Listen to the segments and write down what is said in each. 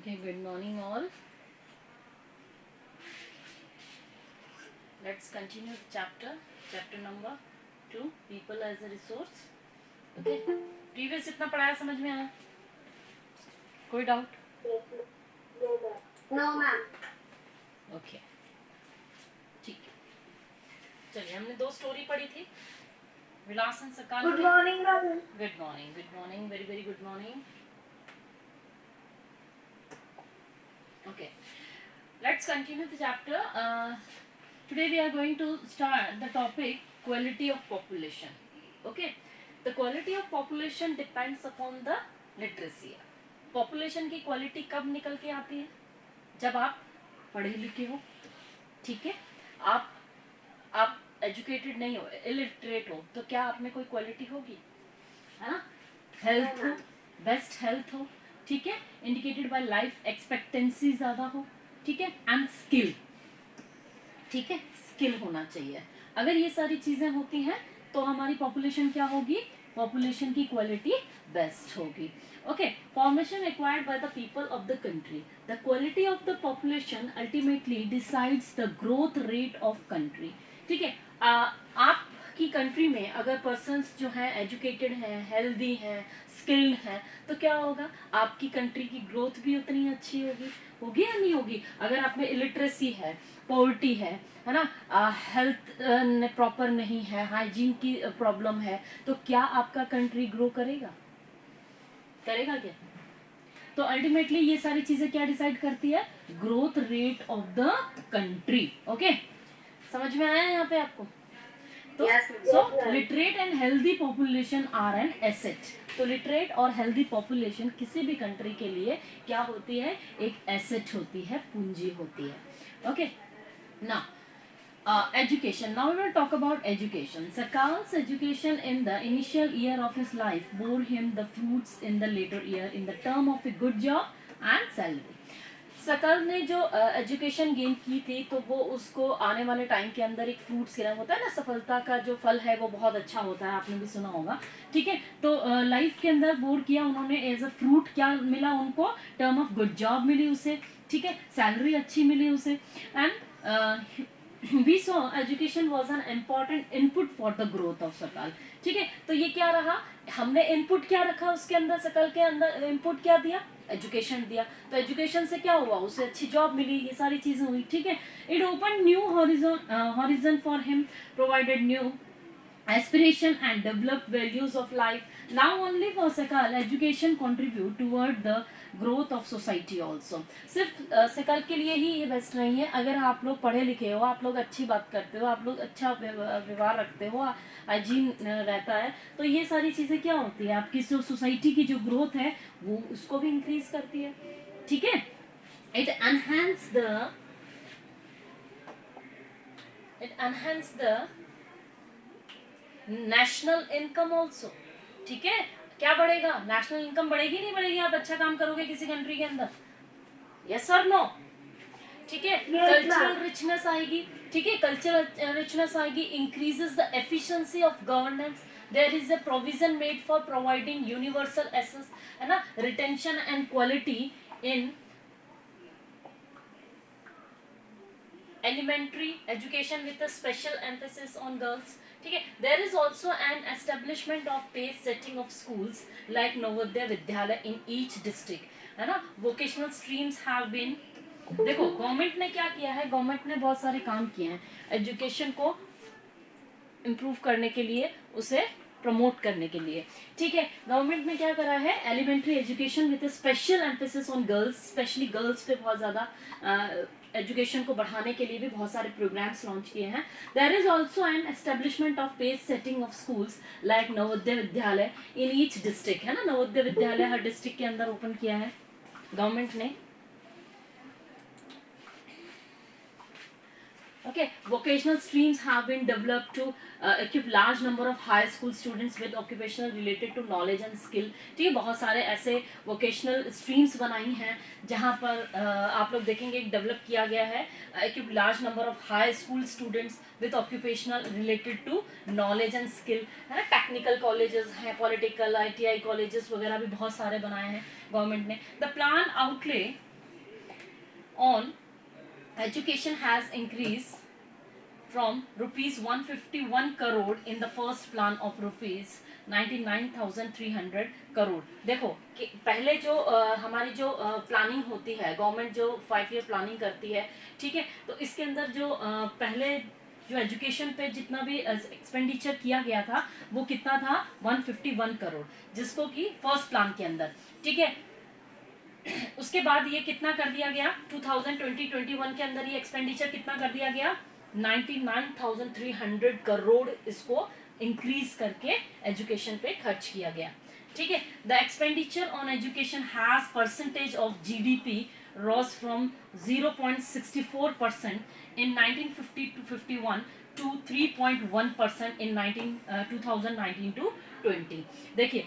Okay, good morning all. Let's continue the chapter number 2, people as a resource. Okay, previous इतना पढ़ाया समझ में आया? कोई डाउट? No ma'am. ओके, ठीक है. चलिए, हमने 2 स्टोरी पढ़ी थी, विलास एंड सकाल. Good morning ma'am. Good morning, very very good morning. Okay, let's continue the chapter. Today we are going to start the topic quality of population. Okay, the quality of population depends upon the literacy. Population की quality कब निकल के आती है? जब आप पढ़े लिखे हो, ठीक है. आप एजुकेटेड नहीं हो, इलिटरेट हो, तो क्या आप में कोई क्वालिटी होगी? है ना. हेल्थ हो, बेस्ट हेल्थ हो, ठीक है, इंडिकेटेड बाय लाइफ एक्सपेक्टेंसी ज्यादा हो, ठीक है, एंड स्किल, ठीक है, स्किल होना चाहिए. अगर ये सारी चीजें होती हैं तो हमारी पॉपुलेशन क्या होगी? पॉपुलेशन की क्वालिटी बेस्ट होगी. Okay, formation required by the people of the country. The quality of the population ultimately decides the growth rate of country. ठीक है, आपकी कंट्री में अगर पर्सन्स जो हैं एजुकेटेड हैं, हेल्दी हैं, स्किल्ड हैं, तो क्या होगा? आपकी कंट्री की ग्रोथ भी उतनी अच्छी होगी या नहीं होगी? अगर आप में इलिटरेसी है, पॉवर्टी है ना, हेल्थ प्रॉपर नहीं है, हाइजीन की प्रॉब्लम है, तो क्या आपका कंट्री ग्रो करेगा क्या? तो अल्टीमेटली ये सारी चीजें क्या डिसाइड करती है? Growth rate of the country. Okay, समझ में आया यहाँ पे आपको? तो so literate and healthy population are an asset. तो लिटरेट और हेल्दी पॉपुलेशन किसी भी कंट्री के लिए क्या होती है? एक एसेट होती है, पूंजी होती है. Okay, now education. Now we will talk about education. Sakal's education in the initial year of his life bore him the fruits in the later year in the term of a good job and salary. सकल ने जो education gain की थी तो वो उसको आने वाले टाइम के अंदर एक फ्रूट्स गिरा होता है ना, सफलता का जो फल है वो बहुत अच्छा होता है, आपने भी सुना होगा. ठीक है, तो लाइफ के अंदर बोर किया उन्होंने, एज अ फ्रूट क्या मिला उनको? टर्म ऑफ गुड जॉब मिली उसे, ठीक है, सैलरी अच्छी मिली उसे, and we saw education was an important input for the growth of सकल. ठीक है, तो ये क्या रहा? हमने इनपुट क्या रखा उसके अंदर? सकल के अंदर इनपुट क्या दिया? एजुकेशन दिया. तो एजुकेशन से क्या हुआ? उसे अच्छी जॉब मिली, ये सारी चीजें हुई. ठीक है, it open new horizon for him, provided new aspiration and develop values of life. Now only for Sakal education contribute toward the growth of society also. सिर्फ सकल के लिए ही ये बेस्ट नहीं है. अगर आप लोग पढ़े लिखे हो, आप लोग अच्छी बात करते हो, आप लोग अच्छा व्यवहार रखते हो, हाइजीन रहता है, तो ये सारी चीजें क्या होती है? आपकी जो सोसाइटी की जो ग्रोथ है वो उसको भी इंक्रीज करती है. ठीक है, it enhance the national income also. ठीक है, क्या बढ़ेगा? नेशनल इनकम बढ़ेगी नहीं बढ़ेगी? आप अच्छा काम करोगे किसी कंट्री के अंदर, यस और नो? ठीक है, कल्चरल रिचनेस आएगी. ठीक है, कल्चरल रिचनेस आएगी, increases the efficiency of governance. There is a provision made for providing universal access, है ना, retention and quality in elementary education with a special emphasis on girls. ठीक है, there is also an establishment of pace setting of schools like Navodaya Vidyalaya in each district, है ना. vocational streams have been. देखो government ने क्या किया है? Government ने बहुत सारे काम किए हैं एजुकेशन को इम्प्रूव करने के लिए, उसे प्रमोट करने के लिए. ठीक है, गवर्नमेंट ने क्या करा है? Elementary education with special emphasis on girls, specially girls पे बहुत ज्यादा एजुकेशन को बढ़ाने के लिए भी बहुत सारे प्रोग्राम्स लॉन्च किए हैं. There is also an establishment of pace setting of schools like Navodaya Vidyalaya in each district, है ना. नवोदय विद्यालय हर डिस्ट्रिक्ट के अंदर ओपन किया है गवर्नमेंट ने. Okay, vocational streams have been developed to equip large number of high school students with occupational related to knowledge and skill. ठीक है, बहुत सारे ऐसे vocational streams बनाई हैं जहाँ पर आप लोग देखेंगे डेवलप किया गया है. equip large number of high school students with occupational related to knowledge and skill, है ना. टेक्निकल कॉलेजेस हैं, पॉलिटिकल ITI कॉलेजेस वगैरह भी बहुत सारे बनाए हैं गवर्नमेंट ने. The plan outlay on education has increased from rupees 151 crore in the first plan of rupees 99,300 crore. देखो कि पहले जो हमारी जो प्लानिंग होती है, गवर्नमेंट जो 5 ईयर प्लानिंग करती है, ठीक है, तो इसके अंदर जो पहले जो एजुकेशन पे जितना भी एक्सपेंडिचर किया गया था वो कितना था 151 करोड़, जिसको कि फर्स्ट प्लान के अंदर, ठीक है. उसके बाद ये कितना कर दिया गया 2020-21 के अंदर ये एक्सपेंडिचर कितना कर दिया गया 99,300 करोड़ इसको इंक्रीज करके एजुकेशन पे खर्च किया गया. ठीक है. The expenditure on education has percentage of GDP rose from 0.64% in 1950-51 to 3.1% in 2019-20. देखिए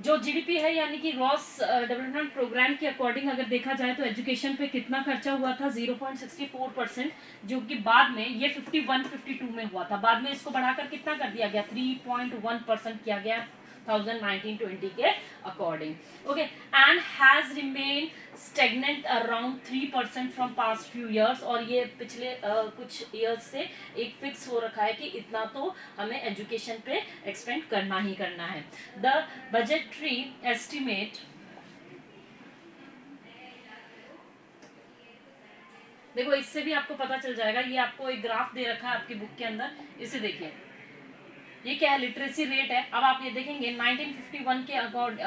जो जीडीपी है यानी कि ग्रॉस डेवलपमेंट प्रोग्राम के अकॉर्डिंग अगर देखा जाए तो एजुकेशन पे कितना खर्चा हुआ था 0.64%, जो कि बाद में ये 51-52 में हुआ था. बाद में इसको बढ़ाकर कितना कर दिया गया 3.1% किया गया 2019-20 के according. Okay. And has remain stagnant around 3% from past few years. और ये पिछले कुछ ईयर्स से एक फिक्स हो रखा है कि इतना तो हमें एजुकेशन पे एक्सपेंड करना ही करना है. द बजटरी एस्टिमेट, देखो इससे भी आपको पता चल जाएगा. ये आपको एक ग्राफ दे रखा है आपकी बुक के अंदर, इसे देखिए. ये क्या है लिटरेसी रेट है. अब आप ये देखेंगे 1951 के अकॉर्ड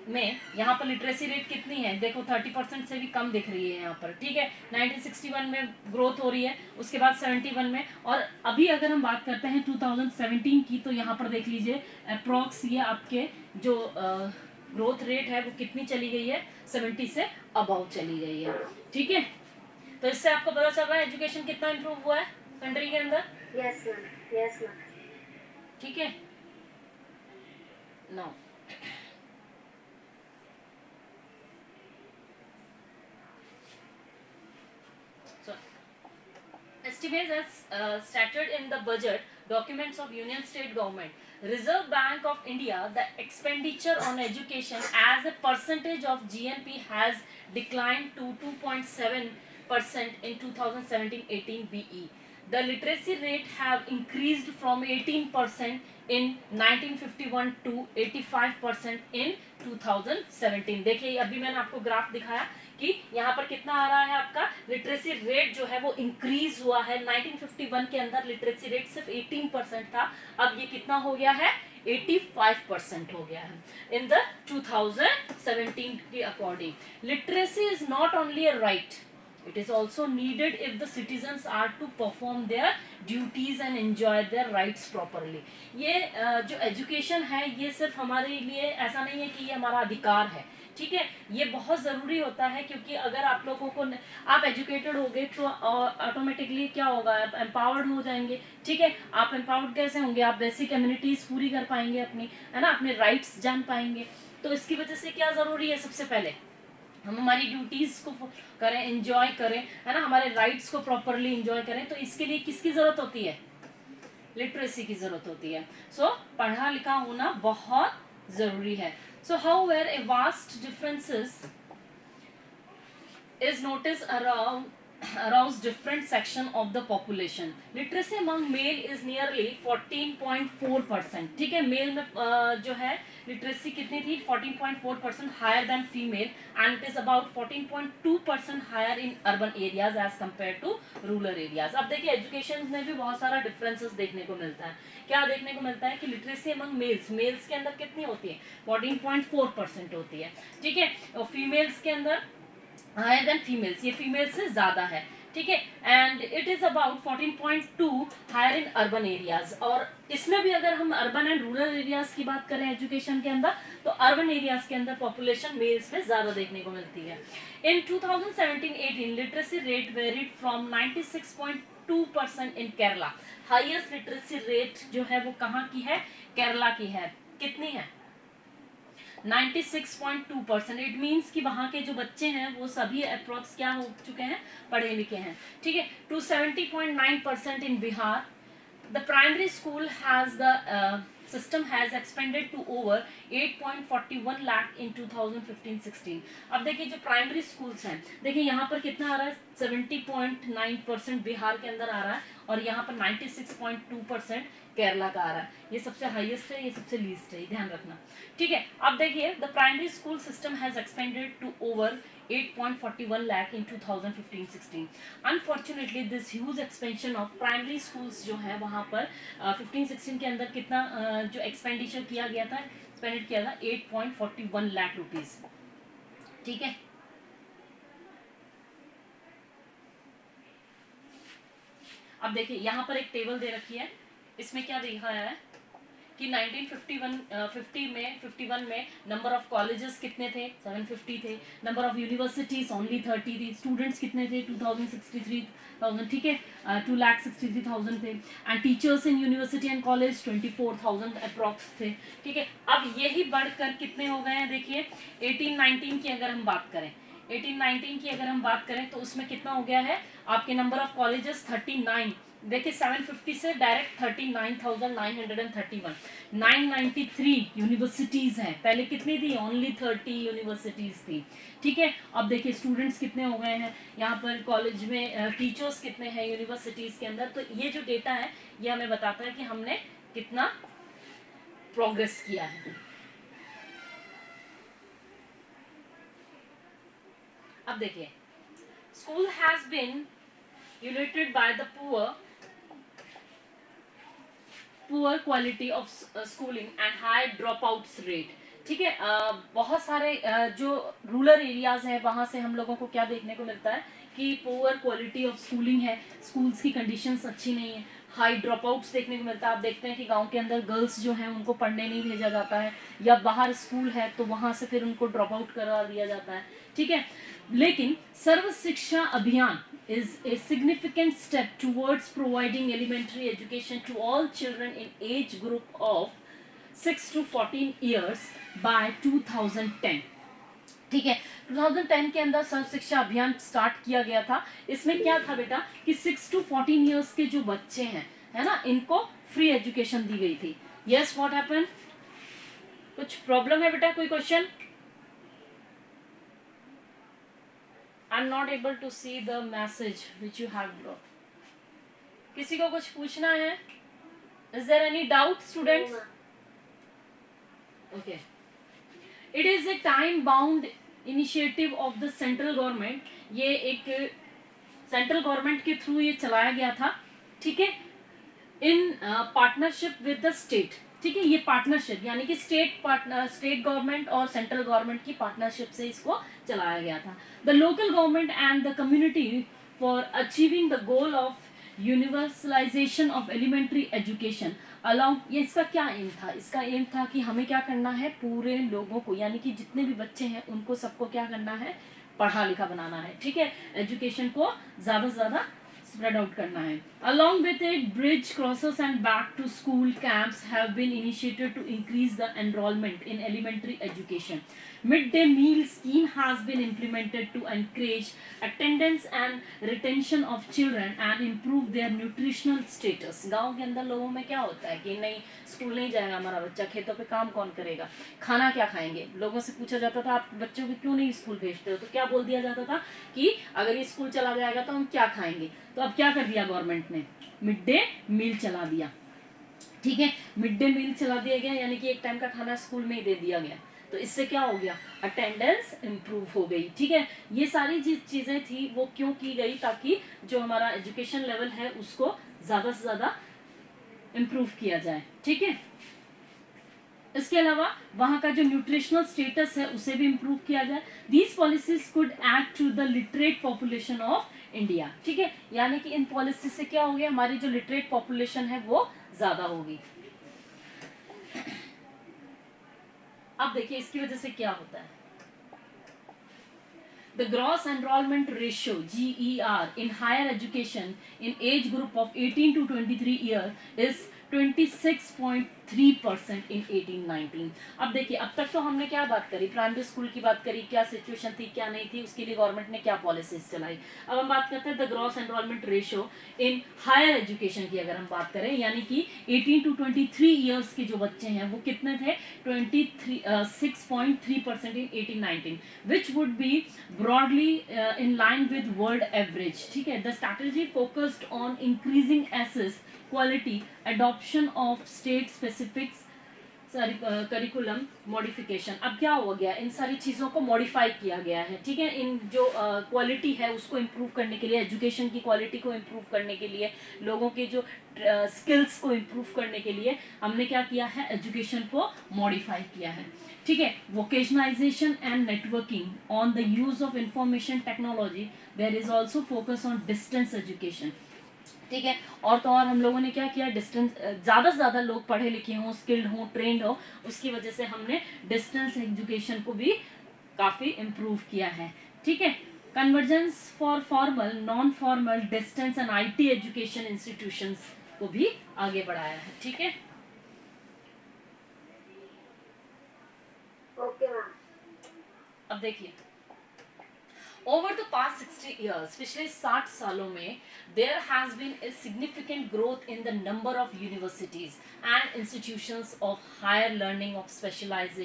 में यहाँ पर लिटरेसी रेट कितनी है, देखो 30% से भी कम दिख रही है यहाँ पर. ठीक है. 1961 में ग्रोथ हो रही है, उसके बाद 71 में, और अभी अगर हम बात करते हैं 2017 की तो यहाँ पर देख लीजिए अप्रॉक्स ये आपके जो ग्रोथ रेट है वो कितनी चली गई है 70 से अबव चली गई है. ठीक है. तो इससे आपको पता चल रहा है एजुकेशन कितना इम्प्रूव हुआ है कंट्री के अंदर. Yes ma'am, yes ma'am. ठीक है. Now so estimates as stated in the budget documents of Union State Government, Reserve Bank of India, the expenditure on education as a percentage of GNP has declined to 2.7% in 2017-18 BE. The literacy rate have increased from 18% in 1951 to 85% in 2017. देखिए अभी मैंने आपको graph दिखाया कि यहाँ पर कितना आ रहा है आपका लिटरेसी रेट जो है वो इंक्रीज हुआ है. 1951 के अंदर लिटरेसी रेट सिर्फ 18% था, अब ये कितना हो गया है 85% हो गया है इन द 2017 के according. Literacy is not only a right, it is also needed if the citizens are to perform their duties and enjoy their rights properly. ये जो एजुकेशन है ये सिर्फ हमारे लिए ऐसा नहीं है कि ये हमारा अधिकार है. ठीक है. ये बहुत ज़रूरी होता है क्योंकि अगर आप लोगों को आप एजुकेटेड हो गए तो ऑटोमेटिकली क्या होगा आप एम्पावर्ड हो जाएंगे. ठीक है. आप एम्पावर्ड कैसे होंगे, आप बेसिक कम्युनिटीज़ पूरी कर पाएंगे अपनी, है ना, अपने राइट्स जान पाएंगे. तो इसकी वजह से क्या ज़रूरी है, सबसे पहले हम हमारी ड्यूटीज को करें, एंजॉय करें, है ना, हमारे राइट्स को प्रॉपरली एंजॉय करें. तो इसके लिए किसकी जरूरत होती है, लिटरेसी की जरूरत होती है. सो पढ़ा लिखा होना बहुत जरूरी है. So how were a vast differences is noticed arouse different section of the population. Literacy among male is nearly 14.4%. ठीक है. मेल में जो है लिटरेसी कितनी थी 14.4% higher than female, and it is about 14.2% higher in urban areas as compare to rural areas. अब देखिए education में भी बहुत सारा डिफरेंसेस देखने को मिलता है. क्या देखने को मिलता है कि लिटरेसी अमंग मेल्स के अंदर कितनी होती है 14.4% होती है. ठीक है. और फीमेल्स के अंदर हायर देन फीमेल्स, ये फीमेल्स से ज्यादा है. ठीक है. And it is about 14.2 higher in urban areas. और इसमें भी अगर हम अर्बन एंड रूरल एरियाज की बात करें एजुकेशन के अंदर तो अर्बन एरियाज के अंदर पॉपुलेशन मेल्स में ज्यादा देखने को मिलती है. इन 2017-18 literacy rate varied from 96.2% in Kerala. Highest literacy rate जो है वो कहाँ की है, केरला की है. कितनी है 96.2%. इट मीन्स कि वहाँ के जो बच्चे हैं वो सभी अप्रोक्स क्या हो चुके हैं, पढ़े लिखे हैं. ठीक है. To 70.9% in Bihar, the primary school has the system has expanded to over 8.41 lakh in 2015-16. अब देखिए जो प्राइमरी स्कूल्स हैं, देखिए यहाँ पर कितना आ रहा है, 70.9% बिहार के अंदर आ रहा है और यहाँ पर 96.2% केरला का आ रहा है। ये सबसे हाईएस्ट है, ये सबसे लीस्ट है, ध्यान रखना, ठीक है। अब देखिए the primary school system has expanded to over 8.41 lakh in 2015-16. Unfortunately, this huge expansion of primary schools जो है वहाँ पर 15-16 के अंदर कितना जो एक्सपेंडिचर किया गया था, एक्सपेंडेड किया था 8.41 लाख रुपीज, ठीक है। अब देखिए यहाँ पर एक टेबल दे रखी है, इसमें क्या लिखा है कि 1951 में नंबर ऑफ कॉलेजेस कितने थे, 750 थे। नंबर ऑफ यूनिवर्सिटीज ओनली 30 थी। स्टूडेंट्स कितने थे, 2063,000, ठीक है, 2,63,000 थे। And teachers in university and college 24,000 approx थे, ठीक है। अब यही बढ़कर कितने हो गए हैं, देखिए 18-19 की अगर हम बात करें, 18-19 की अगर हम बात करें तो उसमें कितना हो गया है आपके नंबर ऑफ कॉलेजेस 39। देखिए 750 से डायरेक्ट 39,931, 993 यूनिवर्सिटीज हैं। पहले कितनी थी, ओनली 30 यूनिवर्सिटीज थी, ठीक है। अब देखिए स्टूडेंट्स कितने हो गए हैं यहाँ पर कॉलेज में, टीचर्स कितने हैं यूनिवर्सिटीज के अंदर। तो ये जो डेटा है ये हमें बताता है कि हमने कितना प्रोग्रेस किया है। अब देखिए school has been united by the poor quality of schooling and high drop outs rate, ठीक है। बहुत सारे जो रूरल एरियाज हैं वहां से हम लोगों को क्या देखने को मिलता है कि पुअर क्वालिटी ऑफ स्कूलिंग है, स्कूल्स की कंडीशंस अच्छी नहीं है, हाई ड्रॉप आउट्स देखने को मिलता है। आप देखते हैं कि गांव के अंदर गर्ल्स जो हैं उनको पढ़ने नहीं भेजा जाता है, या बाहर स्कूल है तो वहां से फिर उनको ड्रॉप आउट करा दिया जाता है, ठीक है। लेकिन सर्व शिक्षा अभियान is a significant step towards providing elementary education to all children in age group of 6 to 14 years by 2010, ठीक है। 2010 के अंदर सर्व शिक्षा अभियान स्टार्ट किया गया था। इसमें क्या था बेटा कि 6 to 14 years के जो बच्चे हैं, है ना, इनको फ्री एजुकेशन दी गई थी। यस, व्हाट हैपन, कुछ प्रॉब्लम है बेटा, कोई question? I'm not able to see the message which you have brought. किसी को कुछ पूछना है? Is there any doubt, students? Okay. It is a time-bound initiative of the central government. ये एक सेंट्रल गवर्नमेंट के थ्रू ये चलाया गया था, ठीक है, in partnership with the state, ठीक है। ये पार्टनरशिप यानी कि स्टेट गवर्नमेंट और सेंट्रल गवर्नमेंट की पार्टनरशिप से इसको चलाया गया था। The local government and the community for achieving the goal of universalisation of elementary education allow. ये इसका क्या एम था, इसका एम था कि हमें क्या करना है, पूरे लोगों को यानी कि जितने भी बच्चे हैं उनको सबको क्या करना है, पढ़ा लिखा बनाना है, ठीक है। एजुकेशन को ज्यादा से ज्यादा spread out करना है। Along with it, bridge crosses and back to school camps have been initiated to increase the enrollment in elementary education. Midday meal scheme has been implemented to encourage attendance and retention of children and improve their nutritional status. गांव के अंदर लोगों में क्या होता है कि नहीं स्कूल नहीं जाएगा हमारा बच्चा, खेतों पे काम कौन करेगा, खाना क्या खाएंगे। लोगों से पूछा जाता था आप बच्चों को क्यों नहीं स्कूल भेजते हो, तो क्या बोल दिया जाता था कि अगर ये स्कूल चला जाएगा तो हम क्या खाएंगे। तो अब क्या कर दिया गवर्नमेंट ने, मिड डे मील चला दिया, ठीक है। मिड डे मील चला दिया गया यानी कि एक टाइम का खाना स्कूल में ही दे दिया गया। तो इससे क्या हो गया, अटेंडेंस इम्प्रूव हो गई, ठीक है। ये सारी चीजें थी वो क्यों की गई, ताकि जो हमारा एजुकेशन लेवल है उसको ज्यादा से ज्यादा इम्प्रूव किया जाए, ठीक है। इसके अलावा वहां का जो न्यूट्रिशनल स्टेटस है उसे भी इम्प्रूव किया जाए। These policies could add to the literate population of India, ठीक है। यानी कि इन पॉलिसी से क्या हो गया, हमारी जो लिटरेट पॉपुलेशन है वो ज्यादा होगी। अब देखिए इसकी वजह से क्या होता है, the gross enrollment ratio GER in higher education in age group of 18 to 23 year is 26.3% इन 18-19। अब देखिए, अब तक तो हमने क्या बात करी, प्राइमरी स्कूल की बात करी, क्या सिचुएशन थी क्या नहीं थी, उसके लिए गवर्नमेंट ने क्या पॉलिसीज चलाई। अब हम बात करते हैं the gross enrolment ratio in higher education की। अगर हम बात करें यानी कि 18 to 23 ईयर्स के जो बच्चे हैं वो कितने थे, 6.3% in 18-19, which would be broadly in line with world average. ठीक है, the strategy focused on increasing access quality, adoption of state specific curriculum modification. अब क्या हो गया, इन सारी चीज़ों को मॉडिफाई किया गया है। ठीक है, इन जो क्वालिटी है उसको इम्प्रूव करने के लिए, एजुकेशन की क्वालिटी को इम्प्रूव करने के लिए, लोगों के जो स्किल्स को इम्प्रूव करने के लिए हमने क्या किया है, एजुकेशन को मॉडिफाई किया है। ठीक है, vocationalisation and networking on the use of information technology, there is also focus on distance education. ठीक है, और तो और हम लोगों ने क्या किया, डिस्टेंस, ज़्यादा से ज़्यादा लोग पढ़े लिखे हों, स्किल्ड हों, ट्रेंड हो, उसकी वजह से हमने डिस्टेंस एजुकेशन को भी काफ़ी इम्प्रूव किया है। ठीक है, convergence for formal, non formal, distance and IT education institutions को भी आगे बढ़ाया है। ठीक है, ओके मैम। अब देखिए, ओवर द पास्ट 60 ईयर्स, पिछले 60 सालों में there has been a significant growth in the number of universities and institutions of higher learning of specialized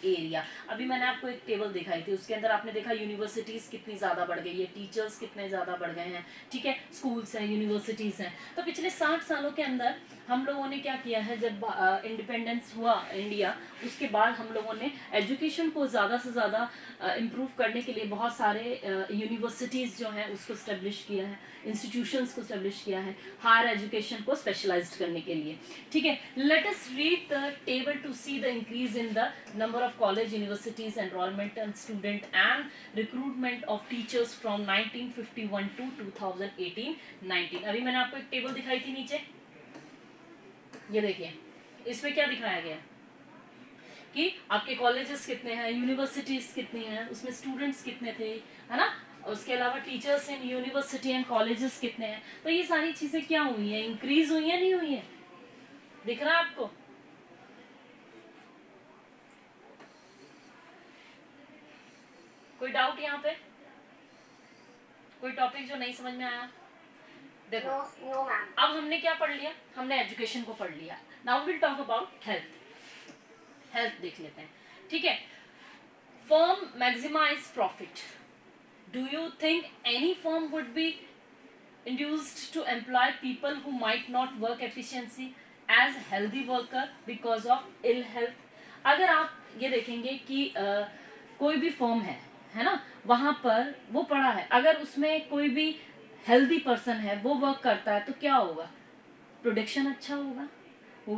area। अभी मैंने आपको एक टेबल दिखाई थी, उसके अंदर आपने देखा यूनिवर्सिटीज कितनी ज़्यादा बढ़ गई है, टीचर्स कितने ज़्यादा बढ़ गए हैं। ठीक है, स्कूल्स हैं, यूनिवर्सिटीज़ हैं। तो पिछले 60 सालों के अंदर हम लोगों ने क्या किया है, जब इंडिपेंडेंस हुआ इंडिया, उसके बाद हम लोगों ने एजुकेशन को ज़्यादा से ज़्यादा इम्प्रूव करने के लिए बहुत सारे यूनिवर्सिटीज़ जो हैं उसको स्टेब्लिश किया है, इंस्टीट्यूशंस को स्टेब्लिश किया है हायर एजुकेशन को स्पेशलाइज्ड करने के लिए। ठीक है, let us read the table to see the increase in the number of college, universities, enrolment and student and recruitment of teachers from 1951 to 2018-19। अभी मैंने आपको एक टेबल दिखाई थी नीचे, ये देखिए, इसमें क्या दिखाया गया कि आपके कॉलेजेस कितने हैं, यूनिवर्सिटीज कितनी हैं, उसमें स्टूडेंट्स कितने थे, है ना, उसके अलावा teachers in university and colleges कितने हैं। तो ये सारी चीजें क्या हुई हैं, इंक्रीज हुई हैं, नहीं हुई हैं, दिख रहा है आपको? कोई डाउट यहाँ पे, कोई टॉपिक जो नहीं समझ में आया? देखो, नो मैम। अब हमने क्या पढ़ लिया, हमने एजुकेशन को पढ़ लिया। Now will talk about health. Health देख लेते हैं। ठीक है, firm maximise profit. Do you think any firm would be induced to employ people who might not work efficiency as healthy worker because of ill health? अगर आप ये देखेंगे कि कोई भी फर्म है ना, वहाँ पर वो पढ़ा है, अगर उसमें कोई भी हेल्दी पर्सन है वो वर्क करता है तो क्या होगा, प्रोडक्शन अच्छा होगा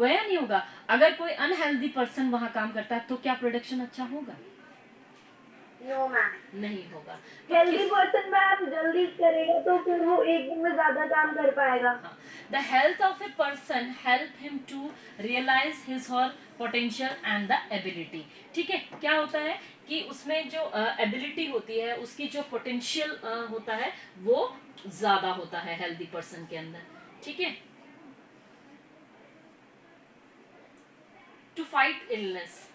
या नहीं होगा? अगर कोई अनहेल्दी पर्सन वहाँ काम करता है तो क्या प्रोडक्शन अच्छा होगा? नो मैम, नहीं होगा। हेल्दी पर्सन मैम जल्दी करेगा तो फिर वो एक दिन में ज्यादा काम कर पाएगा। The health of a person help him to realise his her potential and the ability. ठीक है, क्या होता है कि उसमें जो एबिलिटी होती है, उसकी जो पोटेंशियल होता है वो ज्यादा होता है हेल्दी पर्सन के अंदर। ठीक है, to fight illness,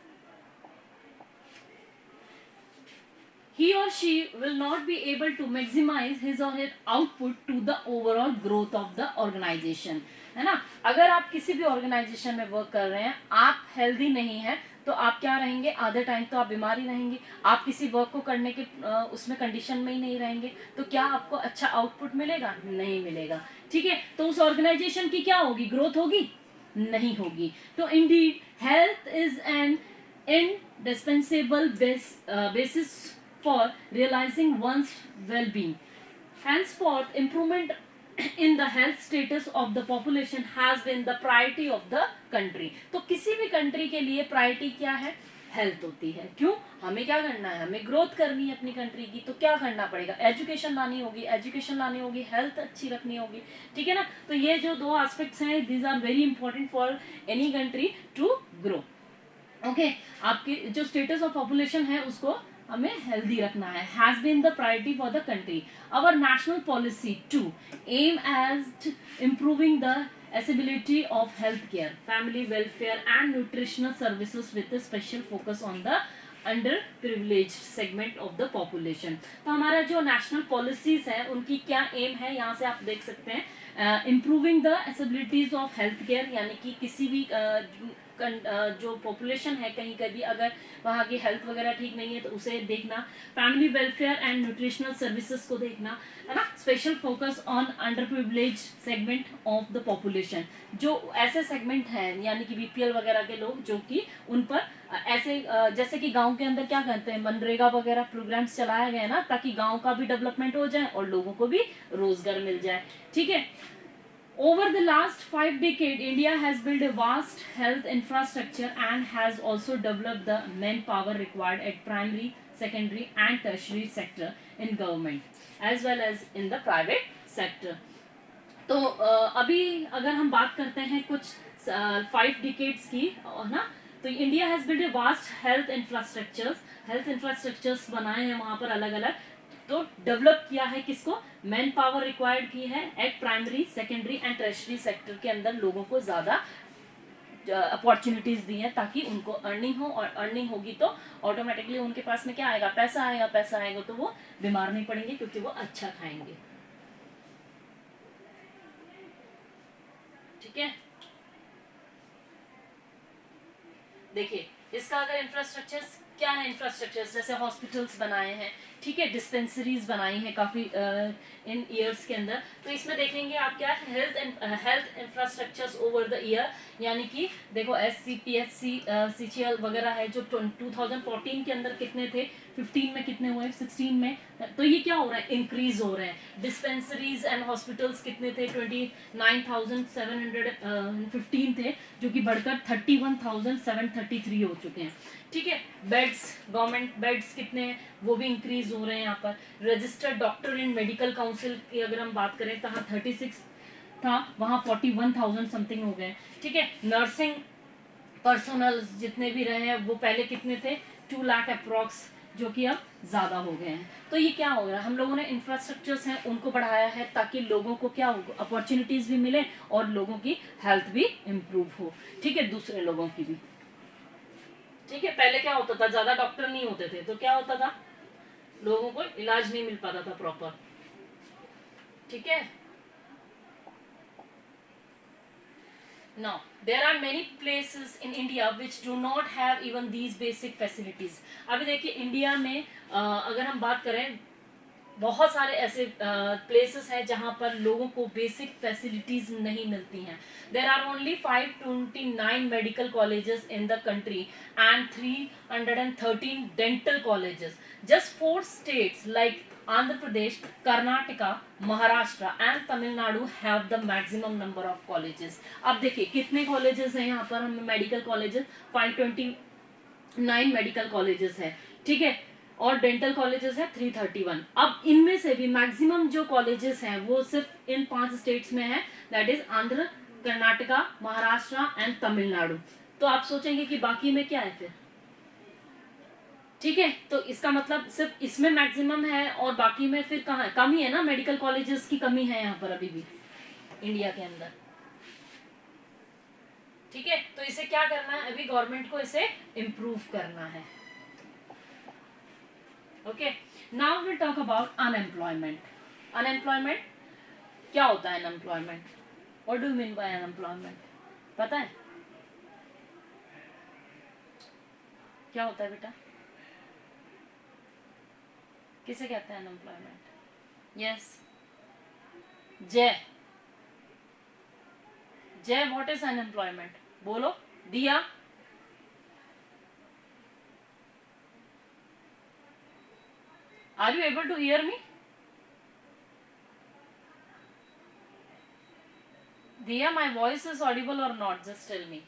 he or she will not be able to maximize his or her output to the overall growth of the organization, है ना। अगर आप किसी भी ऑर्गेनाइजेशन में वर्क कर रहे हैं, आप हेल्दी नहीं है तो आप क्या रहेंगे, आधे टाइम तो आप बीमार ही रहेंगे, आप किसी वर्क को करने के उसमें कंडीशन में ही नहीं रहेंगे, तो क्या आपको अच्छा आउटपुट मिलेगा? नहीं मिलेगा। ठीक है, तो उस ऑर्गेनाइजेशन की क्या होगी, ग्रोथ होगी? नहीं होगी। तो Indeed health is an indispensable basis for realizing one's well-being. Henceforth, improvement in the health status of the population has been the priority of the country. तो किसी भी कंट्री के लिए प्रायोरिटी क्या है? हेल्थ होती है। क्यों? हमें क्या करना है, हमें ग्रोथ करनी है अपनी कंट्री की, तो क्या करना पड़ेगा, एजुकेशन लानी होगी, हेल्थ अच्छी रखनी होगी। ठीक है ना, तो ये जो दो एस्पेक्ट्स हैं, these are very important for any country to grow. Okay, आपकी जो स्टेटस ऑफ पॉपुलेशन है उसको हमें हेल्दी रखना है, has been the priority for the country. Our national policy to aim as improving the accessibility of healthcare, family welfare and nutritional services with a special focus on the under privilege segment of the population. तो हमारा जो national policies है उनकी क्या M है, यहाँ से आप देख सकते हैं, improving the accessibilities of health care, यानी कि किसी भी जो पॉपुलेशन है कहीं का भी अगर वहाँ की हेल्थ वगैरह ठीक नहीं है तो उसे देखना, family welfare and nutritional services को देखना, है ना, special focus on under privilege segment of the population, जो ऐसे सेगमेंट हैं यानी कि बीपीएल वगैरह के लोग जो कि उन पर ऐसे जैसे कि गांव के अंदर क्या करते हैं, मनरेगा वगैरह प्रोग्राम्स चलाए गए ना, ताकि गांव का भी डेवलपमेंट हो जाए और लोगों को भी रोजगार मिल जाए। ठीक है, over the last 5 decades, India has built a vast health infrastructure and has also developed the manpower required at primary, secondary and tertiary sector in government as well as in the private sector. तो अभी अगर हम बात करते हैं कुछ 5 decades की, ना, तो India has build a vast health infrastructures बनाए हैं वहां पर अलग अलग, तो डेवलप किया है किसको, मैन पावर रिक्वायर्ड की है eight primary, secondary and tertiary sector के अंदर लोगों को ज्यादा अपॉर्चुनिटीज दी हैं ताकि उनको अर्निंग हो, और अर्निंग होगी तो ऑटोमेटिकली उनके पास में क्या आएगा, पैसा आएगा, पैसा आएगा तो वो बीमार नहीं पड़ेंगे क्योंकि वो अच्छा खाएंगे। ठीक है, देखिए इसका अगर इंफ्रास्ट्रक्चर क्या है, इंफ्रास्ट्रक्चर जैसे हॉस्पिटल्स बनाए हैं, ठीक है, डिस्पेंसरीज बनाई हैं काफी इन ईयर्स के अंदर, तो इसमें देखेंगे आप क्या health infrastructures over the year, यानी कि देखो SCPHC CCL वगैरह है जो 2014 के अंदर कितने थे, 15 में कितने हुए, 16 में, तो ये क्या हो रहा है, इंक्रीज हो रहे हैं। डिस्पेंसरीज एंड हॉस्पिटल्स कितने थे, 29,715 थे जो कि बढ़कर 31,733 हो चुके हैं। ठीक है, बेड्स, गवर्नमेंट बेड्स कितने हैं वो भी इंक्रीज हो रहे हैं। यहाँ पर रजिस्टर्ड डॉक्टर इन मेडिकल काउंसिल की अगर हम बात करें तो 36 था, वहाँ 41,000 समथिंग हो गए। ठीक है, नर्सिंग पर्सनल जितने भी रहे हैं वो पहले कितने थे, 2 लाख अप्रॉक्स, जो कि अब ज्यादा हो गए हैं। तो ये क्या हो गया, हम लोगों ने इंफ्रास्ट्रक्चर्स हैं उनको बढ़ाया है ताकि लोगों को क्या हो, अपॉर्चुनिटीज भी मिले और लोगों की हेल्थ भी इम्प्रूव हो। ठीक है, दूसरे लोगों की भी। ठीक है, पहले क्या होता था, ज्यादा डॉक्टर नहीं होते थे तो क्या होता था, लोगों को इलाज नहीं मिल पाता था प्रॉपर। ठीक है, now there are many places in India which do not have even these basic facilities। अभी देखिए इंडिया में अगर हम बात करें बहुत सारे ऐसे प्लेसेस हैं जहां पर लोगों को बेसिक फैसिलिटीज नहीं मिलती हैं। There are only 529 medical colleges in the country and 313 dental colleges. Just 4 states like Andhra Pradesh, Karnataka, Maharashtra and Tamil Nadu have the maximum number of colleges. अब देखिए कितने कॉलेजेस हैं यहाँ पर, हम मेडिकल कॉलेजेस 529 मेडिकल कॉलेजेस है। ठीक है, और डेंटल कॉलेजेस है 331। अब इनमें से भी मैक्सिमम जो कॉलेजेस हैं वो सिर्फ इन 5 स्टेट्स में है, that is Andhra, Karnataka, Maharashtra and Tamil Nadu. तो आप सोचेंगे कि बाकी में क्या है फिर। ठीक है, तो इसका मतलब सिर्फ इसमें मैक्सिमम है और बाकी में फिर कहाँ है, कमी है ना, मेडिकल कॉलेजेस की कमी है यहाँ पर अभी भी इंडिया के अंदर। ठीक है, तो इसे क्या करना है, अभी गवर्नमेंट को इसे इम्प्रूव करना है। Okay, now will talk about unemployment. Unemployment क्या होता है, unemployment, what do you mean by unemployment, पता है क्या होता है बेटा, किसे कहते हैं अनएम्प्लॉयमेंट? यस, जय, जय, व्हाट इज अनएम्प्लॉयमेंट, बोलो। दिया, are you able to hear me? Diya, my voice is audible or not, just tell me.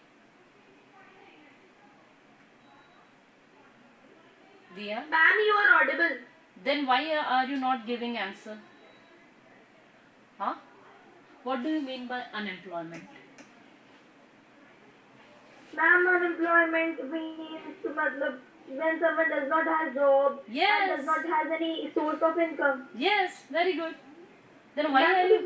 Diya, Ma'am, you are audible. then why are you not giving answer? Huh? What do you mean by unemployment? Ma'am, unemployment means मतलब when someone does not have job Yes. and does not has any source of income. Yes, very good. Then why are you?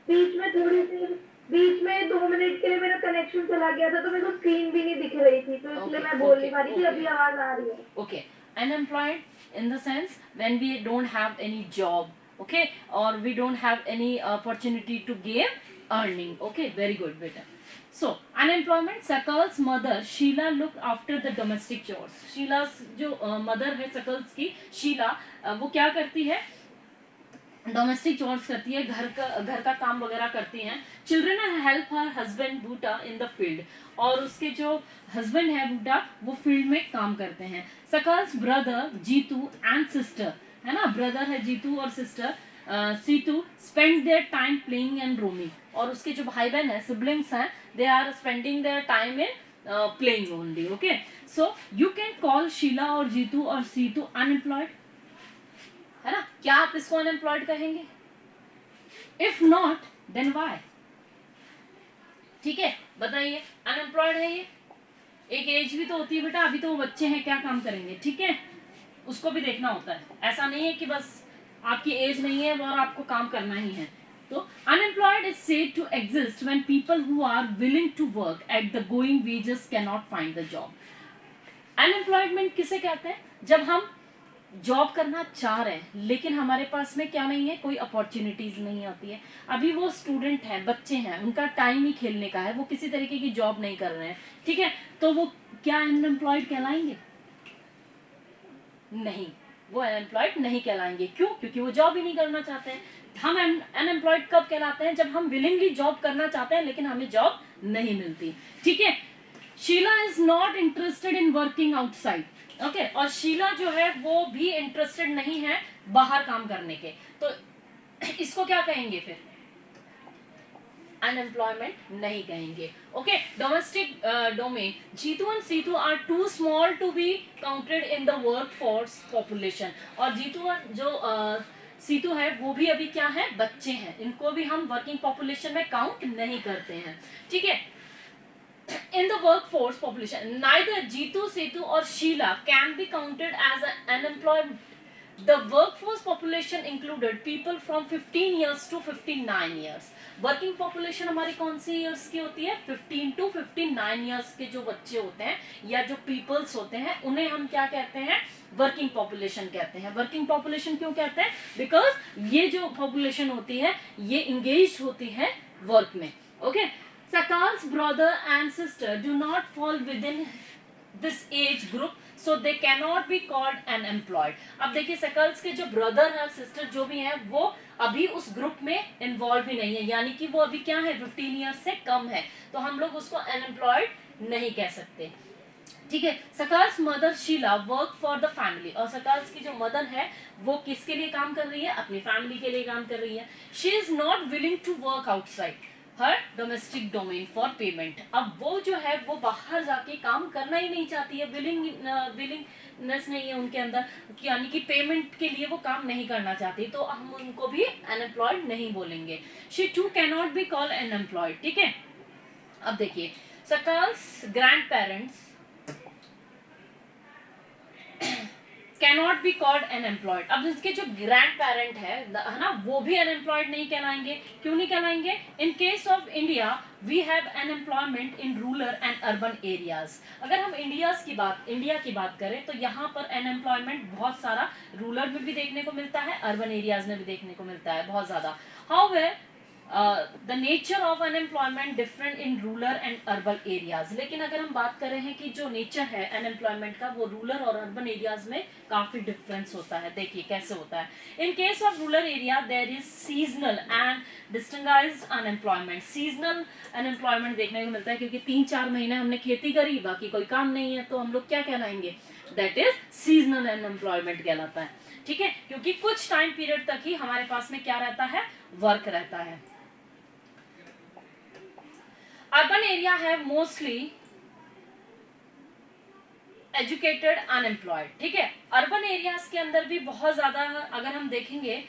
बीच में थोड़ी सी बीच में 2 minute के लिए मेरा connection चला गया था, तो मेरे को स्क्रीन भी नहीं दिख रही थी, तो इसलिए मैं बोल नहीं पा रही थी। अभी आवाज आ रही है। Okay, unemployed in the sense when we don't have any job, okay, or we don't have any opportunity to gain earning. Okay, very good, beta. So unemployment. Sakal's mother Sheila looked after the domestic chores. Sheila's जो mother है Sakal's की, शीला, वो क्या करती है, domestic chores करती है, घर का काम वगैरह करती हैं. Children help her husband Buta in the field, और उसके जो हस्बैंड है बूटा वो फील्ड में काम करते हैं. Sakal's brother Jeetu and sister, है ना, ब्रदर है जीतू और sister Seetu, spend their time playing and roaming, और उसके जो भाई बहन है सिबलिंग्स हैं, they are spending their time in playing only. Okay, so you can call Sheela और जीतू और सीतू अनएम्प्लॉयड, है ना. क्या आप इसको अनएम्प्लॉयड कहेंगे? If not then why? ठीक है, बताइए. अनएम्प्लॉयड है ये, एक एज भी तो होती है बेटा, अभी तो वो बच्चे हैं, क्या काम करेंगे, ठीक है, उसको भी देखना होता है. ऐसा नहीं है कि बस आपकी एज नहीं है और आपको काम करना ही है. तो unemployed is said to exist when people who are willing to work at the going wages can not find the job. Unemployment किसे कहते हैं? जब हम जॉब करना चाह रहे हैं लेकिन हमारे पास में क्या नहीं है, कोई अपॉर्चुनिटीज नहीं आती है. अभी वो स्टूडेंट हैं, बच्चे हैं, उनका टाइम ही खेलने का है, वो किसी तरीके की जॉब नहीं कर रहे हैं, ठीक है, तो वो क्या अनएम्प्लॉयड कहलाएंगे? नहीं, वो अनएम्प्लॉयड नहीं कहलाएंगे. क्यों? क्योंकि वो जॉब ही नहीं करना चाहते हैं. हम अनएम्प्लॉयड कब कहलाते हैं? जब हम विलिंगली जॉब करना चाहते हैं लेकिन हमें जॉब नहीं मिलती. ठीक है. Sheela is not interested in working outside. Okay, और शीला जो है वो भी इंटरेस्टेड नहीं है बाहर काम करने के. तो इसको क्या कहेंगे फिर? अनएम्प्लॉयमेंट नहीं कहेंगे. Okay, domestic domain. Jeetu and Seetu are too small to be counted in the work force population. और जीतू और जो सीतू है वो भी अभी क्या है, बच्चे हैं, इनको भी हम वर्किंग पॉपुलेशन में काउंट नहीं करते हैं. ठीक है. In the workforce population, neither Jeetu, Setu or Sheila can be counted as an unemployed. The workforce population included people from 15 years to 59 years. Working population हमारी कौन सी years की होती है? 15 to 59 years के जो बच्चे होते हैं या जो peoples होते हैं उन्हें हम क्या कहते हैं? वर्किंग पॉपुलेशन कहते हैं. वर्किंग पॉपुलेशन क्यों कहते हैं? बिकॉज ये जो पॉपुलेशन होती है ये इंगेज होती है वर्क में. Okay. Sakal's brother and sister do not fall within this age group, so they cannot be called unemployed. अब देखिए सकल्स के जो ब्रदर और सिस्टर जो भी हैं वो अभी उस ग्रुप में इन्वॉल्व ही नहीं है, यानी कि वो अभी क्या है, 15 ईयर्स से कम है, तो हम लोग उसको अनएम्प्लॉयड नहीं कह सकते. ठीक है. Sakal's mother Sheela work for the family. और सकल्स की जो मदर है वो किसके लिए काम कर रही है? अपनी फैमिली के लिए काम कर रही है. She is not willing to work outside her domestic domain for payment. अब वो जो है वो बाहर जाके काम करना ही नहीं चाहती है, विलिंगनेस नहीं है उनके अंदर, यानी कि पेमेंट के लिए वो काम नहीं करना चाहती, तो हम उनको भी अनएम्प्लॉयड नहीं बोलेंगे. She too can not be called unemployed. ठीक है. अब देखिए सकल्स grand parents cannot be called unemployed. अब इसके जो ग्रैंड पेरेंट है ना, वो भी अनएम्प्लॉयड नहीं कहलाएंगे. क्यों नहीं कहलाएंगे? In case of India we have unemployment in rural and urban areas. अगर हम इंडिया की बात करें तो यहाँ पर अनएम्प्लॉयमेंट बहुत सारा रूरल में भी देखने को मिलता है, अर्बन एरियाज में भी देखने को मिलता है बहुत ज्यादा. However the nature of unemployment different in rural and urban areas. लेकिन अगर हम बात कर रहे हैं कि जो नेचर है अनएम्प्लॉयमेंट का वो रूरल और अर्बन एरियाज में काफी डिफरेंस होता है. देखिए कैसे होता है. In case of rural area there is seasonal and distinguished unemployment. Seasonal unemployment देखने को मिलता है क्योंकि 3-4 महीने हमने खेती करी, बाकी कोई काम नहीं है, तो हम लोग क्या कहलाएंगे? दैट इज सीजनल अनएम्प्लॉयमेंट कहलाता है. ठीक है. क्योंकि कुछ टाइम पीरियड तक ही हमारे पास में क्या रहता है? वर्क रहता है. अर्बन एरिया है मोस्टली एजुकेटेड अनएम्प्लॉयड. ठीक है. अर्बन एरियाज के अंदर भी बहुत ज्यादा अगर हम देखेंगे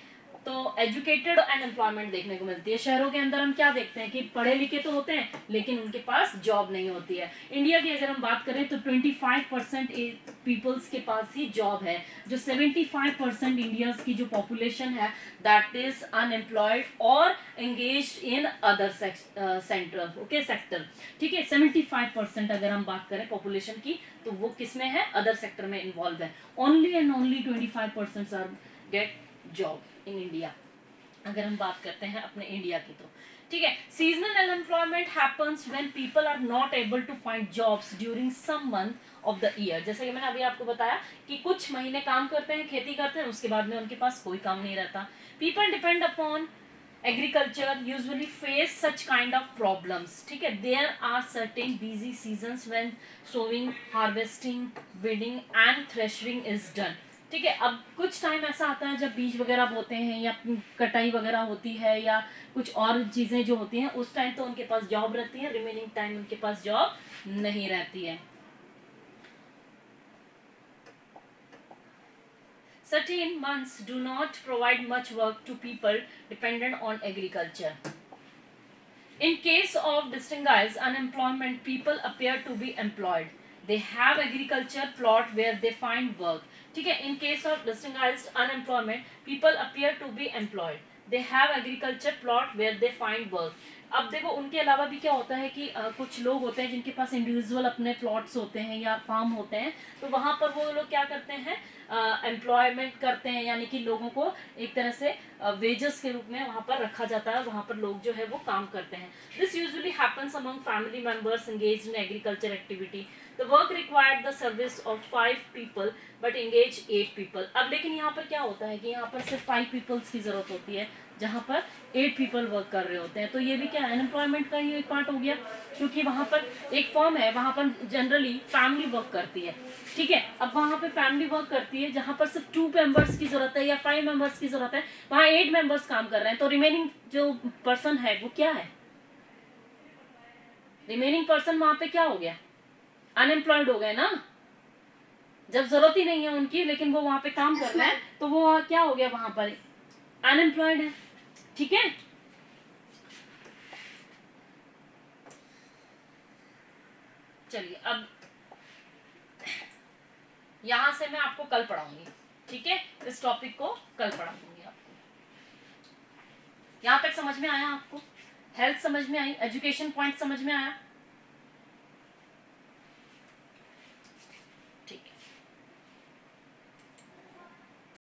तो एजुकेटेड अनएम्प्लॉयमेंट देखने को मिलती है. शहरों के अंदर हम क्या देखते हैं कि पढ़े लिखे तो होते हैं लेकिन उनके पास जॉब नहीं होती है. इंडिया की अगर हम बात करें तो 25% पीपल्स के पास ही जॉब है। जो 75% इंडिया की जो पॉपुलेशन है दैट इज अनएम्प्लॉयड और engaged in other centre, okay, sector, ठीक है। 75% अगर हम बात करें पॉपुलेशन की तो वो किस में है, अदर सेक्टर में इन्वॉल्व है। Only and only 25% are get job in India, अगर हम बात करते हैं अपने इंडिया की तो, ठीक है। Seasonal unemployment happens when people are not able to find jobs during some month of the year. जैसे कि मैंने अभी आपको बताया कि कुछ महीने काम करते हैं, खेती करते हैं, उसके बाद में उनके पास कोई काम नहीं रहता। People depend upon agriculture usually face such kind of problems, ठीक है। there are certain busy seasons when sowing, harvesting, weeding and threshing is done, ठीक है। अब कुछ टाइम ऐसा आता है जब बीज वगैरह बोते हैं या कटाई वगैरह होती है या कुछ और चीजें जो होती हैं, उस टाइम तो उनके पास जॉब रहती है, रिमेनिंग टाइम उनके पास जॉब नहीं रहती है। Certain months do not provide much work to people dependent on agriculture. In case of distinguished unemployment, people appear to be employed. They have agriculture plot where they find work. ठीक है। In case of distinguished unemployment, people appear to be employed. They have agriculture plot where they find work. अब देखो उनके अलावा भी क्या होता है कि कुछ लोग होते हैं जिनके पास इंडिविजुअल अपने प्लॉट्स होते हैं या फार्म होते हैं, तो वहां पर वो लोग क्या करते हैं, एम्प्लॉयमेंट करते हैं, यानी कि लोगों को एक तरह से वेजेस के रूप में वहां पर रखा जाता है, वहां पर लोग जो है वो काम करते हैं। This usually happens among family members engaged in agriculture activity. The work required the service of 5 people but engage 8 people. अब लेकिन यहाँ पर क्या होता है कि यहाँ पर सिर्फ 5 पीपल्स की जरूरत होती है, जहाँ पर 8 पीपल वर्क कर रहे होते हैं। तो ये भी क्या अनएम्प्लॉयमेंट का ही एक पार्ट हो गया, क्योंकि वहां पर एक फर्म है, वहां पर जनरली फैमिली वर्क करती है, ठीक है। अब वहां पे फैमिली वर्क करती है, जहां पर सिर्फ 2 मेंबर्स की जरूरत है या 5 मेंबर्स की जरूरत है, वहां 8 मेंबर्स काम कर रहे हैं, तो रिमेनिंग जो पर्सन है वो क्या है, रिमेनिंग पर्सन वहां पे क्या हो गया, अनएम्प्लॉयड हो गए ना। जब जरूरत ही नहीं है उनकी लेकिन वो वहां पे काम कर रहे हैं, तो वो क्या हो गया, वहां पर अनएम्प्लॉयड है, ठीक है। चलिए अब यहां से मैं आपको कल पढ़ाऊंगी, ठीक है। इस टॉपिक को कल पढ़ाऊंगी आपको। यहां तक समझ में आया आपको, हेल्थ समझ में आई, एजुकेशन पॉइंट समझ में आया।